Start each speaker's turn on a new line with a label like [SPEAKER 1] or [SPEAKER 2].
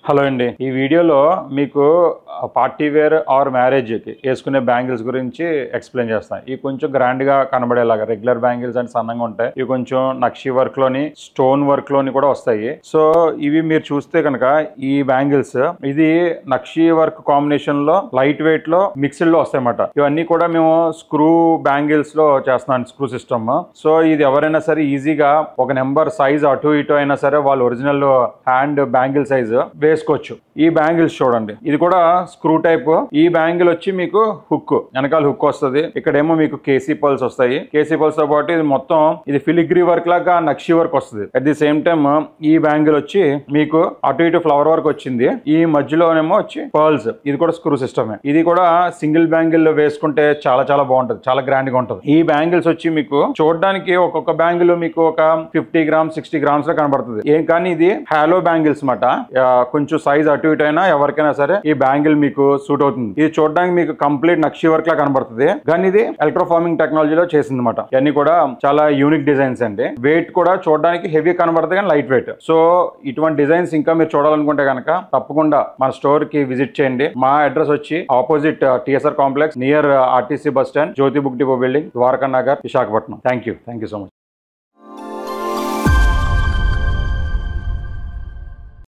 [SPEAKER 1] Hello అండి, ఈ వీడియోలో మీకు పార్టీ వేర్ ఆర్ మ్యారేజ్కి వేసుకునే బ్యాంగిల్స్ గురించి ఎక్స్ప్లెయిన్ చేస్తాను. ఇవి కొంచెం గ్రాండ్గా కనబడేలాగా, రెగ్యులర్ బ్యాంగిల్స్ అంటే సన్నంగా ఉంటాయి. ఇవి కొంచెం నక్షి వర్క్లోని, స్టోన్ వర్క్లోని కూడా వస్తాయి. సో ఇవి మీరు చూస్తే కనుక ఈ బ్యాంగిల్స్ ఇది నక్షి వర్క్ కాంబినేషన్లో లైట్ వెయిట్లో మిక్స్డ్లో వస్తాయన్నమాట. ఇవన్నీ కూడా మేము స్క్రూ బ్యాంగిల్స్లో చేస్తున్నాం, స్క్రూ సిస్టమ్. సో ఇది ఎవరైనా సరే ఈజీగా ఒక నెంబర్ సైజ్ అటు ఇటు అయినా సరే వాళ్ళు ఒరిజినల్ హ్యాండ్ బ్యాంగిల్ సైజ్ వేసుకోవచ్చు. ఈ బ్యాంగిల్స్ చూడండి, ఇది కూడా స్క్రూ టైప్. ఈ బ్యాంగిల్ వచ్చి మీకు హుక్, వెనకాల హుక్ వస్తుంది. ఇక్కడేమో మీకు కేసీ పల్స్ వస్తాయి. కేసీ పల్స్ తో పాటు ఇది మొత్తం ఇది ఫిలిగ్రీ వర్క్ లాగా నక్షి వర్క్ వస్తుంది. అట్ ది సేమ్ టైమ్ ఈ బ్యాంగిల్ వచ్చి మీకు అటు ఇటు ఫ్లవర్ వర్క్ వచ్చింది. ఈ మధ్యలోనేమో వచ్చి పర్ల్స్. ఇది కూడా స్క్రూ సిస్టమే. ఇది కూడా సింగిల్ బ్యాంగిల్ వేసుకుంటే చాలా చాలా బాగుంటది, చాలా గ్రాండ్ గా ఉంటది. ఈ బ్యాంగిల్స్ వచ్చి మీకు చూడడానికి ఒక్కొక్క బ్యాంగిల్ మీకు ఒక 50 గ్రామ్స్ 60 గ్రామ్స్ లో కనబడుతుంది. ఏం కానీ ఇది హాలో బ్యాంగిల్స్ మాట. కొంచెం సైజ్ అటు ఇటు అయినా ఎవరికైనా సరే ఈ బ్యాంగిల్ మీకు సూట్ అవుతుంది. ఇది చూడడానికి మీకు కంప్లీట్ నక్షి వర్క్ లా కనబడుతుంది, కానీ ఇది ఎలక్ట్రోఫార్మింగ్ టెక్నాలజీలో చేసింది అనమాట. ఇవన్నీ కూడా చాలా యూనిక్ డిజైన్స్ అండి. వెయిట్ కూడా చూడడానికి హెవీ కనబడుతుంది, కానీ లైట్ వెయిట్. సో ఇటువంటి డిజైన్స్ ఇంకా మీరు చూడాలనుకుంటే కనుక తప్పకుండా మన స్టోర్ కి విజిట్ చేయండి. మా అడ్రస్ వచ్చి opposite TSR complex, near RTC bus stand, Jyothi book depot building, Dwaraka Nagar, Visakhapatnam. Thank you so much.